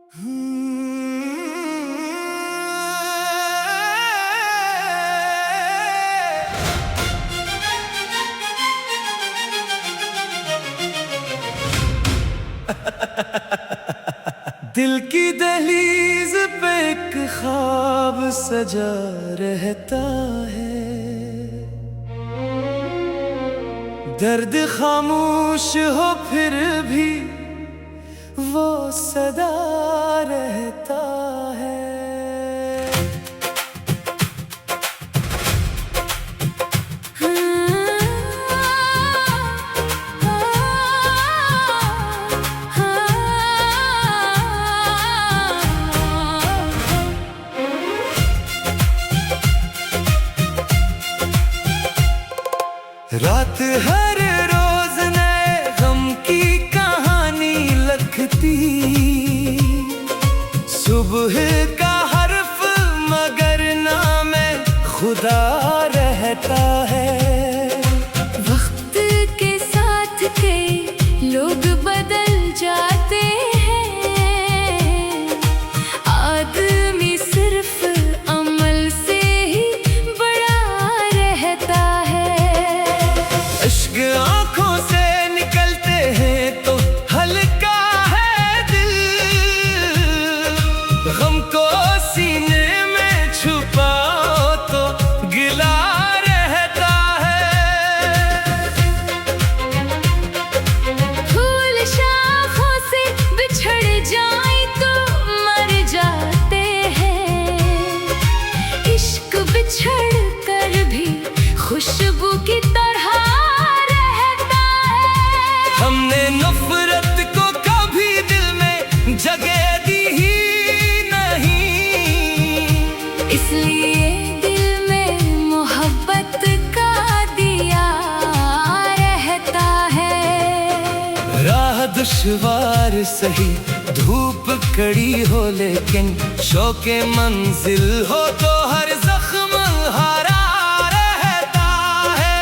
दिल की दहलीज पे एक ख्वाब सजा रहता है। दर्द खामोश हो फिर भी वो सदा रहता है। रात हर रोज नए गम की कहानी लिखती, सुबह का हर्फ मगर नाम खुदा रहता है। वक्त के साथ कई लोग बदल जाते हैं, आदमी सिर्फ अमल से ही बड़ा रहता है। आंखों से निकलते हैं तो हल्का है दिल, गम को सीने में छुपाओ तो गिला रहता है। फूल शाखों से बिछड़ जाए तो मर जाते हैं, इश्क बिछड़ कर भी खुशबू की तरह हमने नफरत को कभी दिल में जगह दी ही नहीं, इसलिए दिल में मोहब्बत का दिया रहता है। राह दुश्वार सही, धूप कड़ी हो लेकिन शौके मंजिल हो तो हर जख्म हरा रहता है।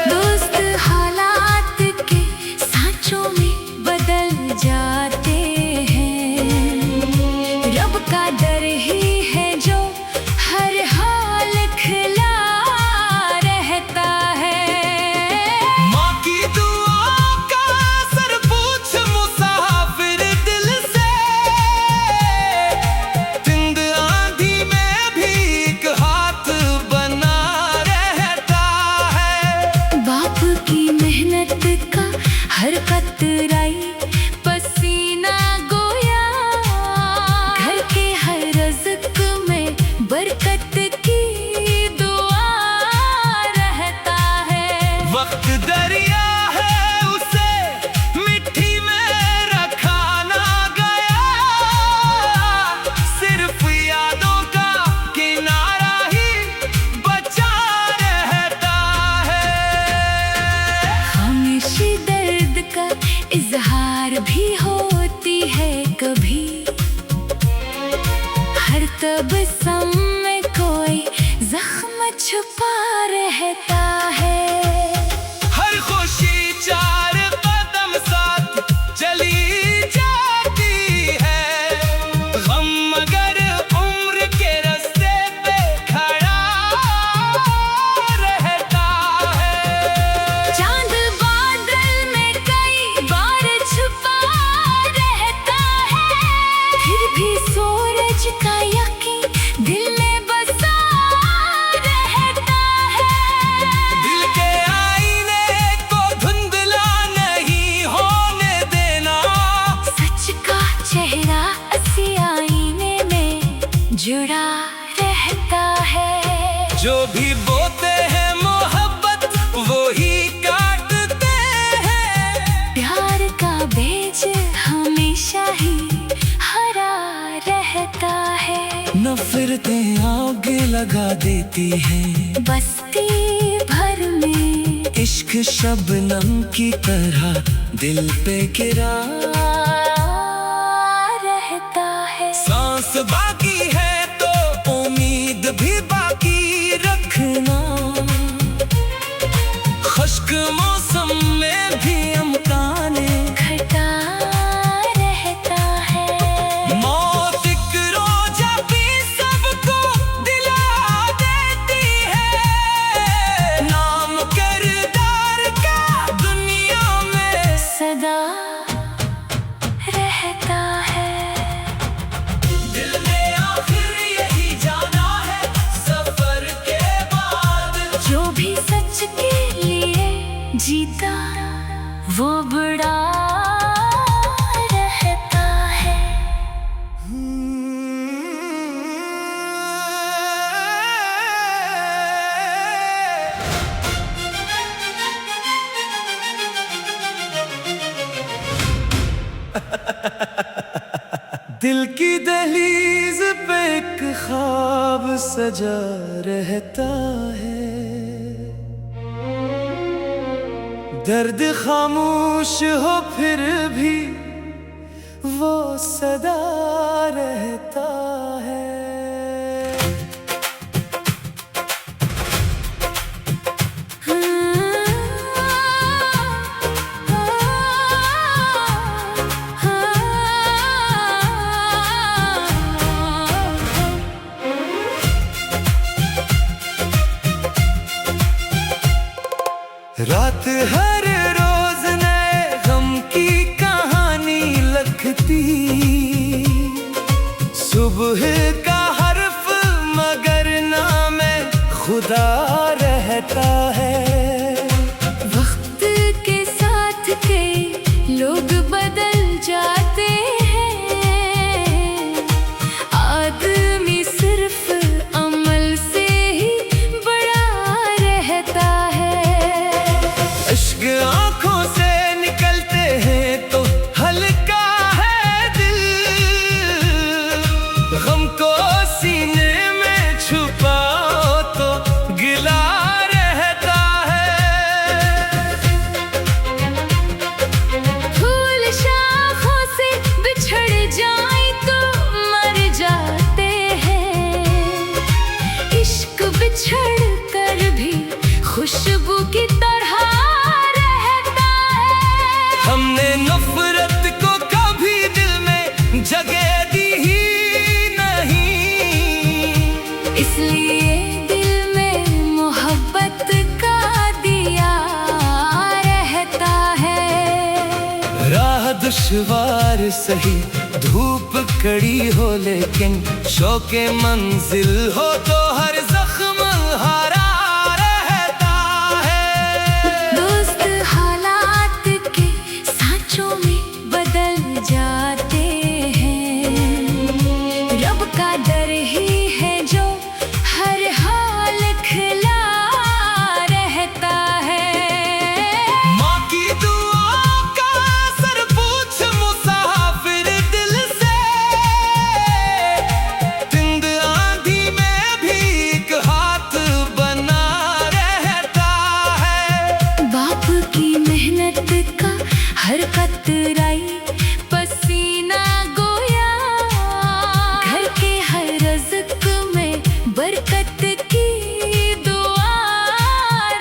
दोस्त हालात के सांचों में बदल जाते हैं, रब का डर ही है जो हर हाल खिला रहता है। माँ की दुआ का असर पूछ मुसाफिर दिल से, तिंद आंधी में भी एक हाथ बना रहता है। बाप की मेहनत का हर कतराई पसीना गोया, घर के हर रज़्क़ में बरकत की दुआ रहता है। वक्त दरिया है उसे मिट्टी में रखा ना गया, सिर्फ यादों का किनारा ही बचा रहता है। खामोशी दर्द का इजहार भी होती है कभी, हर तबस्सुम में कोई जख्म छुपा रहता है। हर खुशी चार कदम साथ चली जाती है, गम मगर उम्र के रास्ते पे खड़ा रहता है। चांद बादल में कई बार छुपा रहता है, फिर भी सूरज का यकीन दिल में बसा रहता है। दिल के आईने को धुंधला नहीं होने देना, सच का चेहरा इसी आईने में जुड़ा रहता है। जो भी बोते हैं मोहब्बत वो ही काटते हैं, प्यार का बीज हमेशा ही हरा रहता है। नफरतें आग लगा देती हैं, बस्ती भर में इश्क शबनम की तरह दिल पे गिरा रहता है। सांस बाकी है तो उम्मीद भी बाकी रखना, खुश्क मौसम में भी अमकाने घटा रहता है। रहता है। दिल ने आखिर यही जाना है सफर के बाद, जो भी सच के लिए जीता वो बड़ा रहता है। दिल की दहलीज पे एक ख्वाब सजा रहता है, दर्द खामोश हो फिर भी वो सदा रहता है। रात हर रोज नए गम की कहानी लगती, सुबह का हर्फ मगर नाम खुदा रहता है। वक्त के साथ के लोग बदल जाते हैं, आदमी सिर्फ अमल से ही बड़ा रहता है। इश्क आंखों से निकलते हैं तो हल्का है दिल, गम को सीने में छुपाओ तो गिला रहता है। फूल शाखों से बिछड़ जाए तो मर जाते हैं, इश्क बिछड़ कर भी खुशबू की तरह रहता है। हमने नफरत को कभी दिल में जगह दी ही नहीं, इसलिए दिल में मोहब्बत का दिया रहता है। राह दुश्वार सही धूप कड़ी हो लेकिन शौके मंजिल हो तो हर जख्म हरा रहता है। दोस्त हालात के सांचों में बदल जाते हैं, रब का डर ही है जो हर हाल खिला रहता है। माँ की दुआ का असर पूछ मुसाफिर दिल से, तिंद आंधी में भी एक हाथ बना रहता है। बाप की मेहनत का हर कतराई पसीना गोया, घर के हर रज़्क़ में बरकत की दुआ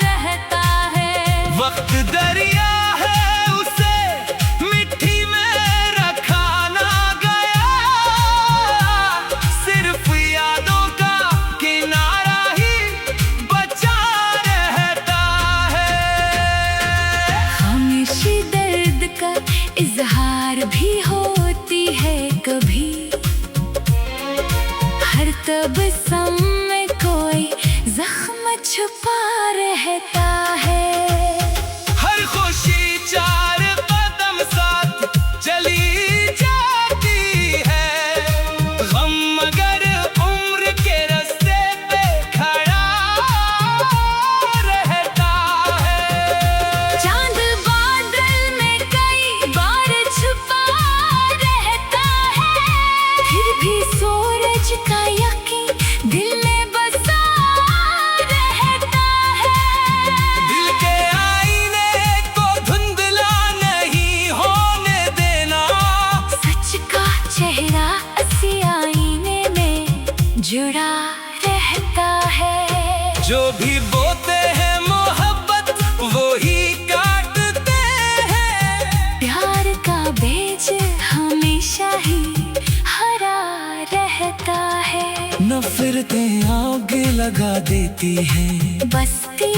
रहता है। वक्त दरिया है उसे मिट्टी में रखा ना गया, सिर्फ यादों का किनारा ही बचा रहता है। खामोशी दर्द का इजहार भी होती है कभी, हर तबस्सुम में कोई जख्म छुपा रहता है। हर खुशी चार कदम साथ चली जाती है, गम मगर उम्र के रास्ते पे खड़ा रहता है। चांद बादल में कई बार छुपा रहता है, फिर भी सूरज का यकीन दिल में बसा रहता है। दिल के आईने को धुंधला नहीं होने देना, सच का चेहरा इसी आईने में जुड़ा रहता है। जो भी बोते हैं मोहब्बत वो ही काटते हैं, प्यार का बीज हमेशा ही हरा रहता है। नफरतें आग लगा देती हैं, बस्ती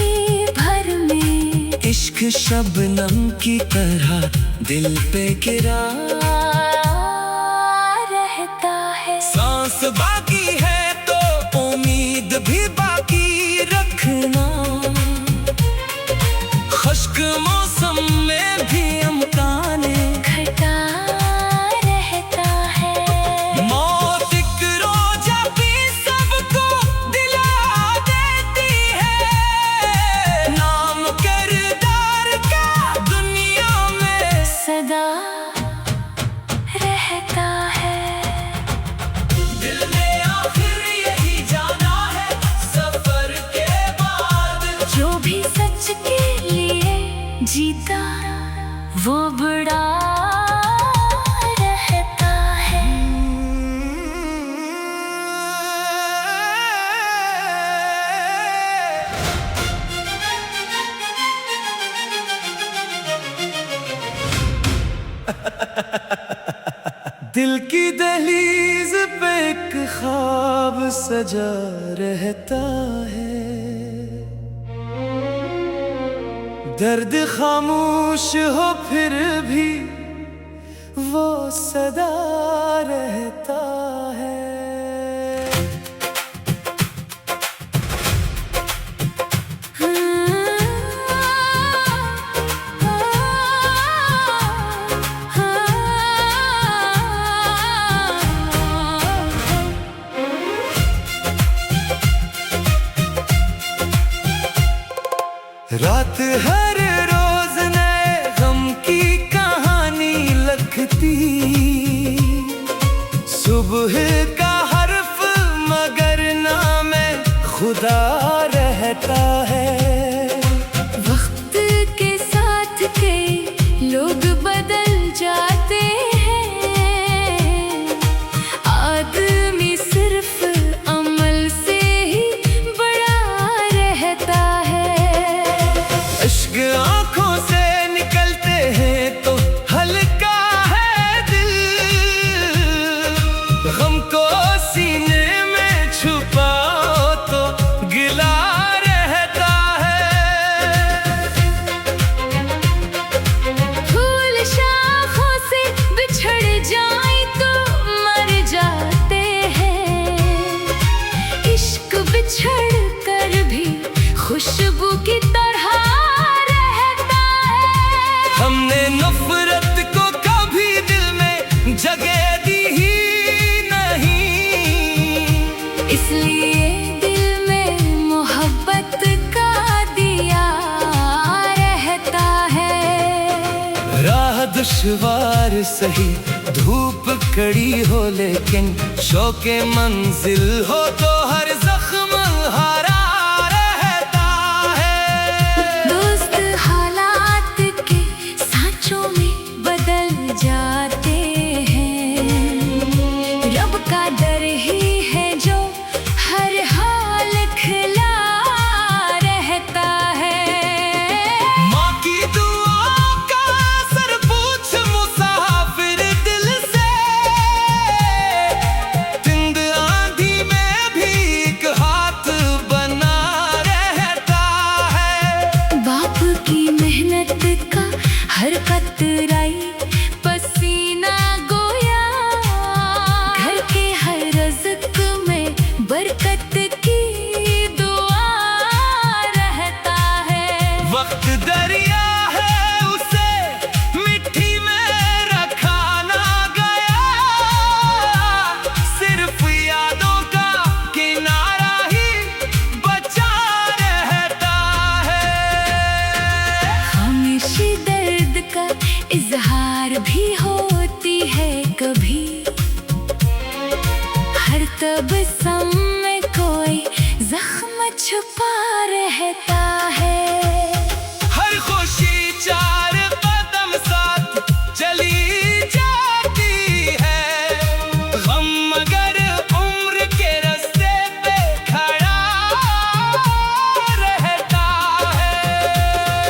भर में इश्क शबनम की तरह दिल पे गिरा दिल की दहलीज पे एक ख्वाब सजा रहता है, दर्द खामोश हो फिर भी वो सदा रहता है। रात हर रोज नए गम की कहानी लगती, सुबह का हर्फ मगर नाम खुदा रहता है। वक्त के साथ के लोग बदल जाते हैं, आदमी सिर्फ अमल से ही बड़ा रहता है। इश्क आंखों से निकलते हैं तो हल्का है दिल, गम को सीने में छुपाओ तो गिला रहता है। फूल शाखों से बिछड़ जाए तो मर जाते हैं, इश्क बिछड़ कर भी खुशबू की तरह रहता है। हमने नफरत को कभी दिल में जगह दी ही नहीं, इसलिए दिल में मोहब्बत का दिया रहता है। राह दुश्वार सही, धूप कड़ी हो लेकिन शौके मंजिल हो तो हर जख्म हरा रहता है। दोस्त हालात के सांचों में बदल जाते हैं, रब का डर ही है जो हर हाल खिला रहता है। माँ की दुआओं का असर पूछ मुसाफिर दिल से, तिंद आंधी में भी एक हाथ बना रहता है। बाप की मेहनत का हर कतराई पसीना गोया, घर के हर रज़्क़ में बरकत की दुआ रहता है। वक्त दरिया है उसे मिट्टी में रखा ना गया, सिर्फ यादों का किनारा ही बचा रहता है। खामोशी दर्द का इजहार भी होती है कभी, हर तबस्सुम में कोई जख्म छुपा रहता है। हर खुशी चार कदम साथ चली जाती है, गम मगर उम्र के रास्ते पे खड़ा रहता है।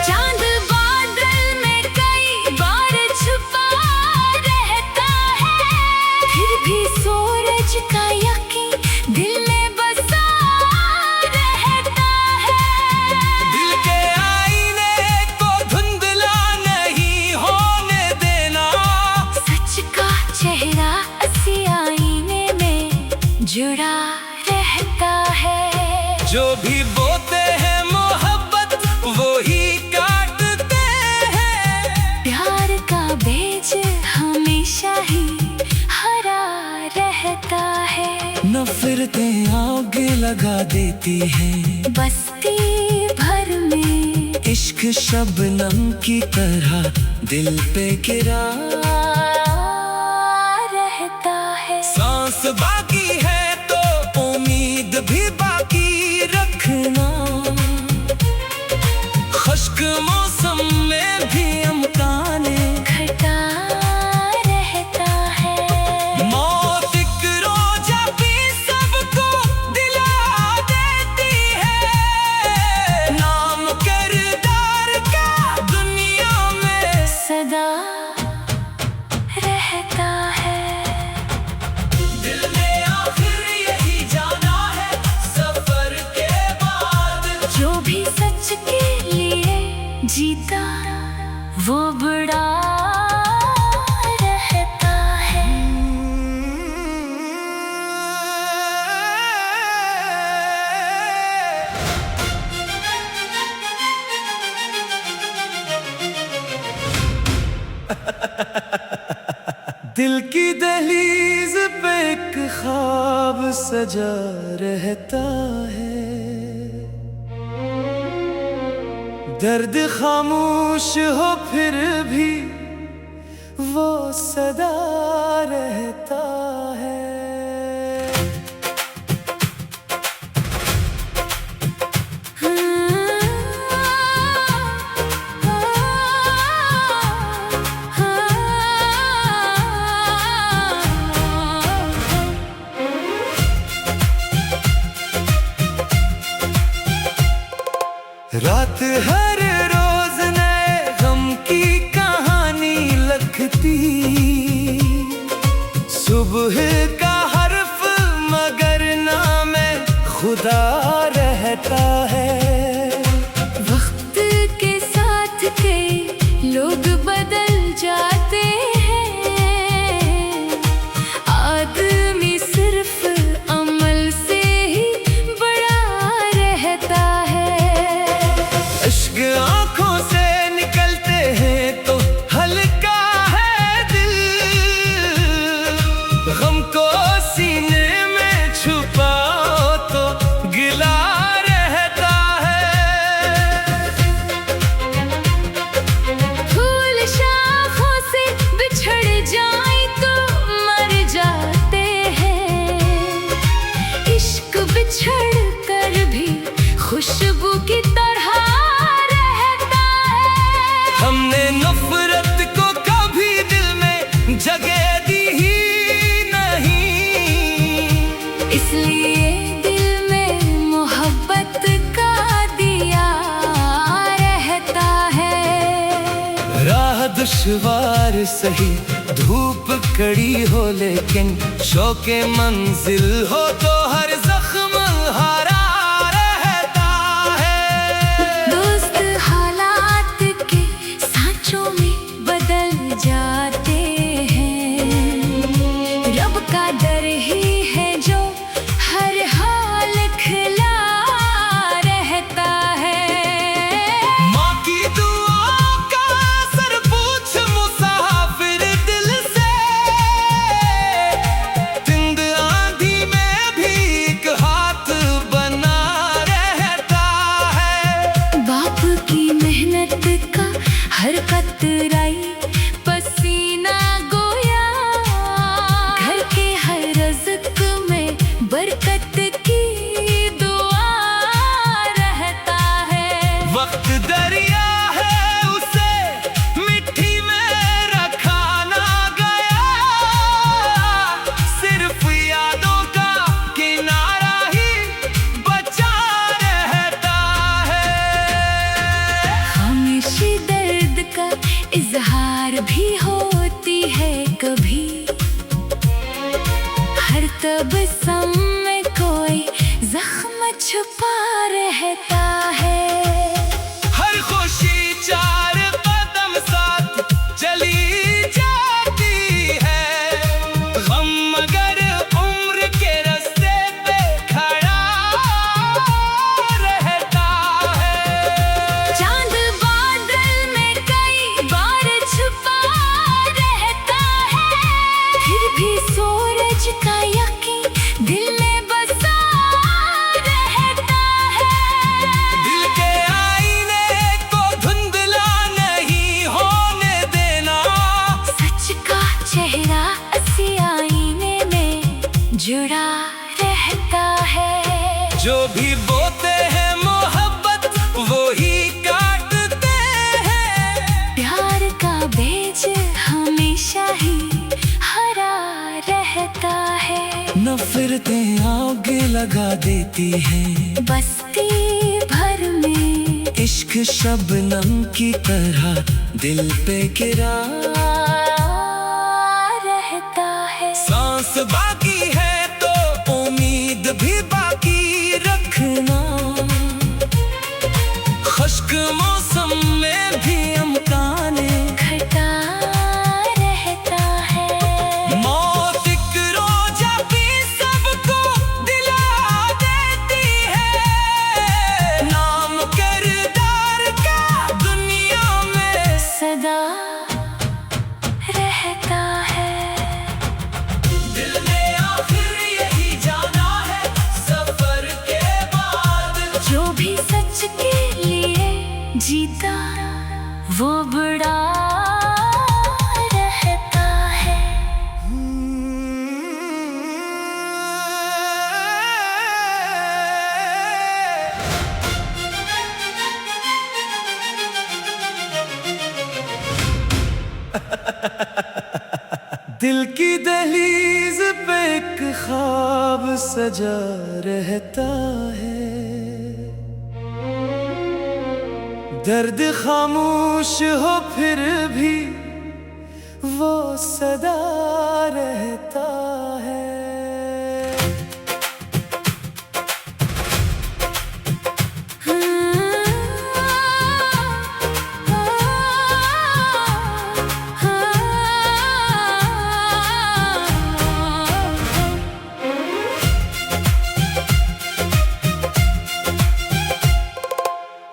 चांद बादल में कई बार छुपा रहता है, फिर भी सूरज का यकीन दिल में बसा रहता है। दिल के आईने को धुंधला नहीं होने देना, सच का चेहरा इसी आईने में जुड़ा रहता है। जो भी बोते हैं मोहब्बत वो ही काटते हैं, प्यार का बीज हमेशा ही हरा रहता है। नफरतें आग लगा देती हैं, बस्ती भर में इश्क शबनम की तरह दिल पे गिरा रहता है। सांस बाकी है तो उम्मीद भी बाकी रखना, खुश्क मौसम में भी अमकाने घटा रहता है। मौत एक रोजा भी सबको दिला देती है, नाम किरदार का दुनिया में सदा रहता है। दिल की दहलीज पे एक ख्वाब सजा रहता है, दर्द खामोश हो फिर भी वो सदा रहता है। रात हर रोज नए गम की कहानी लगती, सुबह का हर्फ मगर नाम खुदा रहता है। वक्त के साथ कई लोग बदल जाते हैं, आदमी सिर्फ अमल से ही बड़ा रहता है। इश्क आंखों से निकलते हैं तो हल्का है दिल, गम को सीने में छुपाओ तो गिला रहता है। फूल शाखों से बिछड़ जाए तो मर जाते हैं, इश्क बिछड़ कर भी खुशबू की तरह रहता है। हमने नफरत को कभी दिल में जगह दी ही नहीं, इसलिए दिल में मोहब्बत का दिया रहता है। राह दुश्वार सही, धूप कड़ी हो लेकिन शौके मंजिल हो तो हर जख्म हरा रहता है। दोस्त हालात के सांचों में बदल जाते हैं, रब का डर ही है जो हर हाल खिला रहता है। माँ की दुआओं का असर पूछ मुसाफिर दिल से, तिंद आंधी में भी एक हाथ बना रहता है। बाप की मेहनत का हर कतराई पसीना गोया, घर के हर रज़्क़ में बरकत की दुआ रहता है। वक्त दरिया है उसे मिट्टी में रखा ना गया, सिर्फ यादों का किनारा ही बचा रहता है। खामोशी दर्द का इजहार भी होती है कभी, हर तबस्सुम में कोई जख्म छुपा रहता है। हर खुशी चार कदम साथ चली जाती है, गम मगर उम्र के रास्ते पे खड़ा रहता है। चांद बादल में कई बार छुपा रहता है, फिर भी सूरज का यकीन दिल में बसा रहता है। दिल के आईने को धुंधला नहीं होने देना, सच का चेहरा इसी आईने में जुड़ा रहता है। जो भी बोते हैं मोहब्बत वो ही काटते हैं, प्यार का बीज हमेशा ही हरा रहता है। नफरतें आग लगा देती हैं, बस्ती भर में इश्क शबनम की तरह दिल पे गिरा रहता है। सांस बाकी है तो उम्मीद भी बाकी रखना, खुश्क मौसम में भी अमकाने घटा रहता है। मौत एक रोजा भी सबको दिला देती है, नाम किरदार का दुनिया में सदा रहता है। दिल की दहलीज पे एक ख्वाब सजा रहता है, दर्द खामोश हो फिर भी वो सदा रहता है।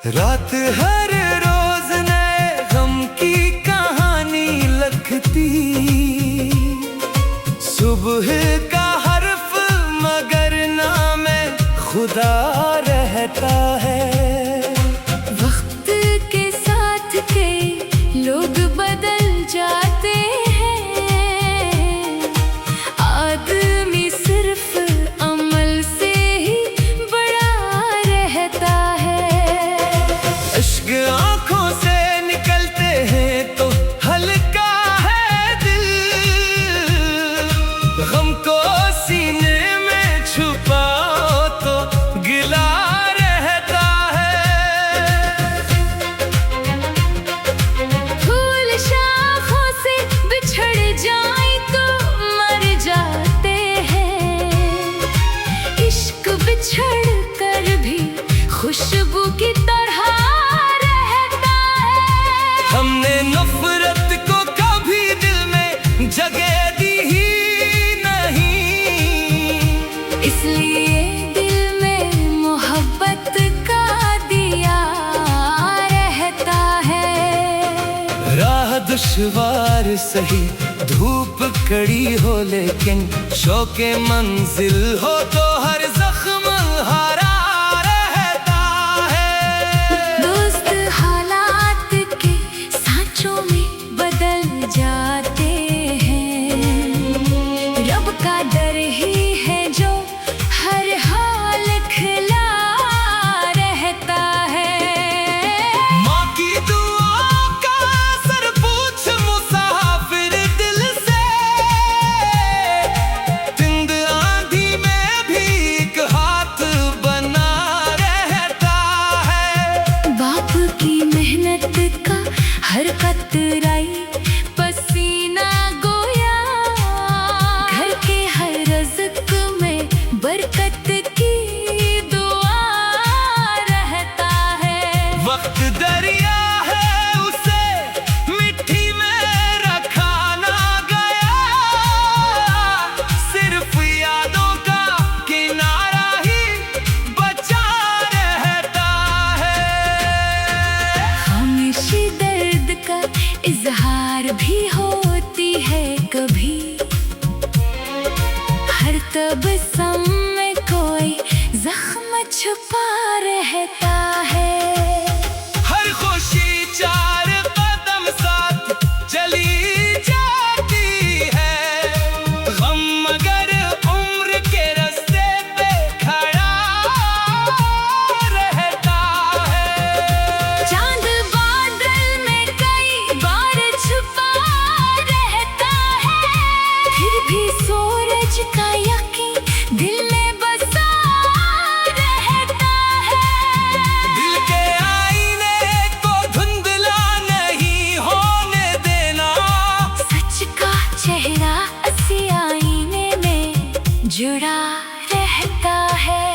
रात हर रोज नए गम की कहानी लगती, सुबह का हर्फ मगर नाम खुदा रहता है। वक्त के साथ के लोग बदल जाते हैं, आदमी सिर्फ अमल से ही बड़ा रहता है। इश्क आंखों से निकलते हैं तो हल्का है दिल, गम को सीने में छुपाओ तो गिला रहता है। फूल शाखों से बिछड़ जाए तो मर जाते हैं, इश्क बिछड़ कर भी खुशबू की तरह रहता है। हमने नफरत को कभी दिल में जगह दी ही नहीं, इसलिए दिल में मोहब्बत का दिया रहता है। राह दुश्वार सही धूप कड़ी हो लेकिन शौके मंजिल हो तो हर जख्म हरा रहता है। दोस्त हालात के सांचों में बदल जाते हैं, रब का दर ही है जो हर हाल खिला रहता है। माँ की दुआओं का असर पूछ मुसाफिर दिल से, तिंद आंधी में भी एक हाथ बना रहता है। बाप की मेहनत का हर कतराई पसीना गोया, घर के हर रज़्क़ में बरकत की दुआ रहता है। वक्त दरिया है उसे मिट्टी में रखा ना गया, सिर्फ यादों का किनारा ही बचा रहता है। खामोशी दर्द का इजहार भी होती है कभी, हर तबस्सुम में कोई जख्म छुपा रहता है। हर खुशी चार कदम साथ चली जाती है, गम मगर उम्र के रास्ते पे खड़ा रहता है। चांद बादल में कई बार छुपा रहता है, फिर भी सूरज का यकीन दिल में बसा रहता है। दिल के आईने को धुंधला नहीं होने देना, सच का चेहरा असी आईने में जुड़ा रहता है।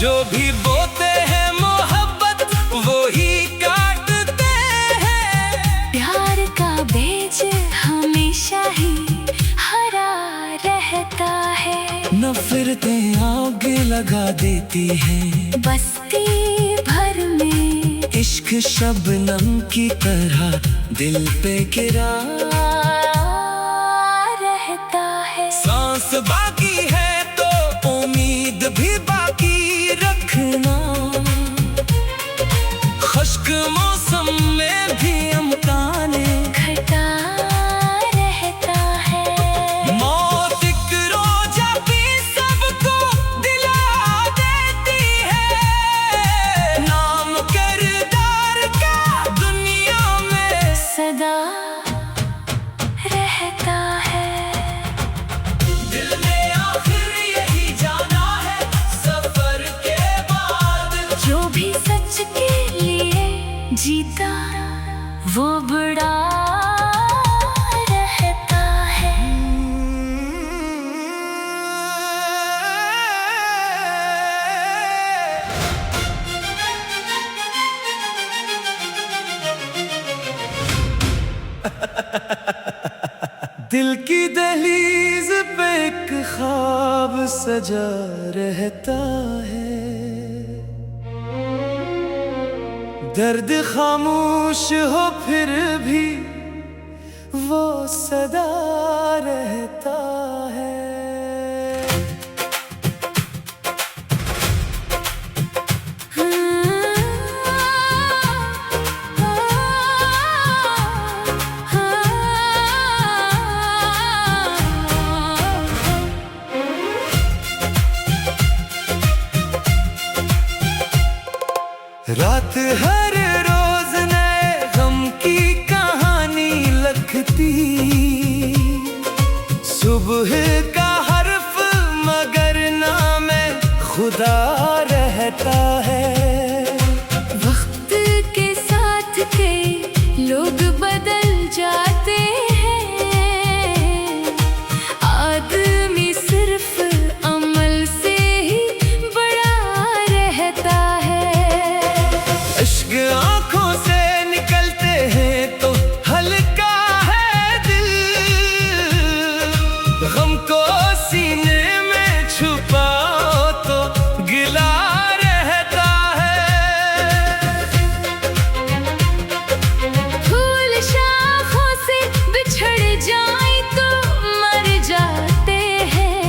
जो भी बोते हैं मोहब्बत वो ही काटते हैं, प्यार का बीज हमेशा ही हरा रहता है। नफरतें आग लगा देती हैं, बस्ती भर में इश्क शबनम की तरह दिल पे गिरा रहता है। सांस बाकी है तो उम्मीद भी बाकी रखना, खुश्क मौसम में भी अमकाने घटा रहता है। मौत एक रोजा भी सबको दिला देती है, नाम किरदार का दुनिया में सदा रहता है। दिल की दहलीज पे एक ख्वाब सजा रहता है, दर्द खामोश हो फिर भी वो सदा रहता है। रात हर रोज नए गम की कहानी लगती, सुबह का हर्फ मगर नाम खुदा रहता है। वक्त के साथ कई लोग बदल जाते हैं, आदमी सिर्फ अमल से ही बड़ा रहता है। इश्क आंखों से निकलते हैं तो हल्का है दिल, गम को सीने में छुपाओ तो गिला रहता है। फूल शाखों से बिछड़ जाए तो मर जाते हैं,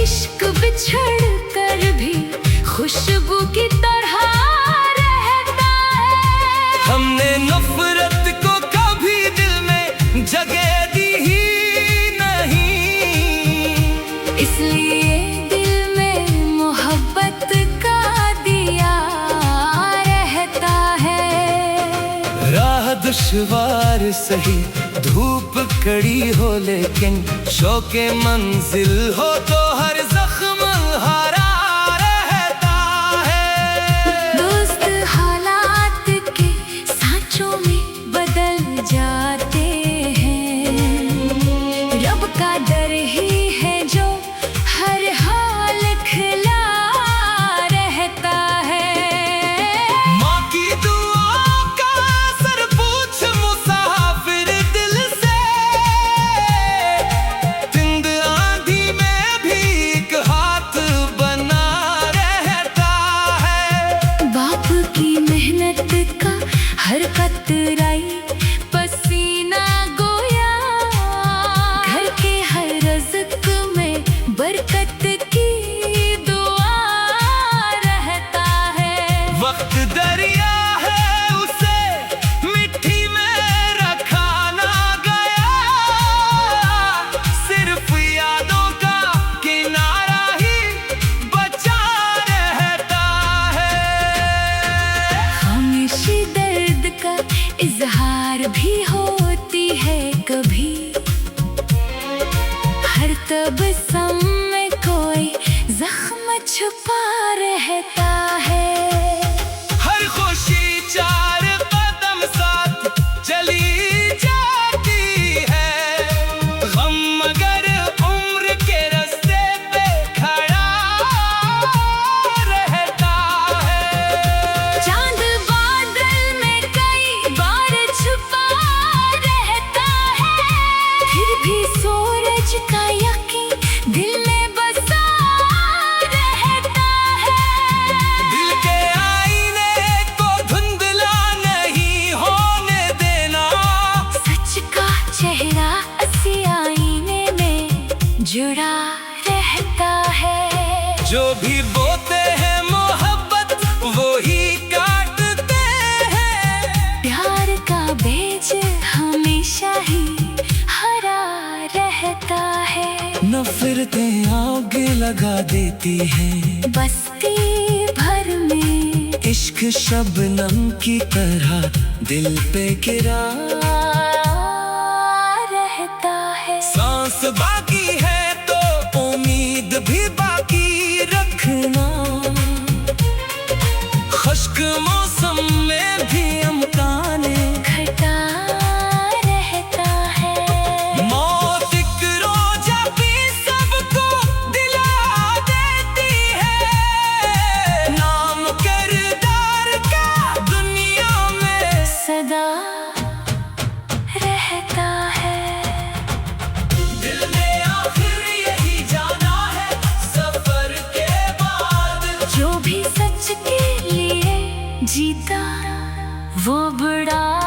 इश्क बिछड़ कर भी खुशबू की तरह हमने नफरत को कभी दिल में जगह दी ही नहीं, इसलिए दिल में मोहब्बत का दिया रहता है। राह दुश्वार सही, धूप कड़ी हो लेकिन शौके मंजिल हो तो हर जख्म हरा रहता है। दोस्त हालात के सांचों में बदल जाते हैं, रब का दर ही है जो हर हाल खिला रहता है। माँ की दुआओं का असर पूछ मुसाफिर दिल से, तिंद आंधी में भी एक हाथ बना रहता है। बाप की मेहनत का हर कतराई पसीना गोया, घर के हर रज़्क़ में बरकत की दुआ रहता है। वक्त दरिया है उसे मिट्टी में रखा ना गया, सिर्फ यादों का किनारा ही बचा रहता है। खामोशी दर्द का इजहार भी होती है कभी, हर तबस्सुम में कोई जख्म छुपा रहता है। हर खुशी चार कदम साथ चली जाती है, गम मगर उम्र के रास्ते पे खड़ा रहता है। चांद बादल में कई बार छुपा रहता है, फिर भी सूरज का यकीन दिल में बसा रहता है। दिल के आईने को धुंधला नहीं होने देना, सच का चेहरा असली आईने में जुड़ा रहता है। जो भी बोते हैं मोहब्बत वो ही काटते हैं, प्यार का बीज हमेशा ही हरा रहता है। नफरतें आग लगा देती हैं, बस्ती भर में इश्क शबनम की तरह दिल पे गिरा रहता है। सांस बाकी है तो उम्मीद भी बाकी रखना, खुश्क मौसम में भी अमकाने घटा रहता है। मौत एक रोजा भी सबको दिला देती है, नाम किरदार का दुनिया में सदा रहता है। वो बड़ा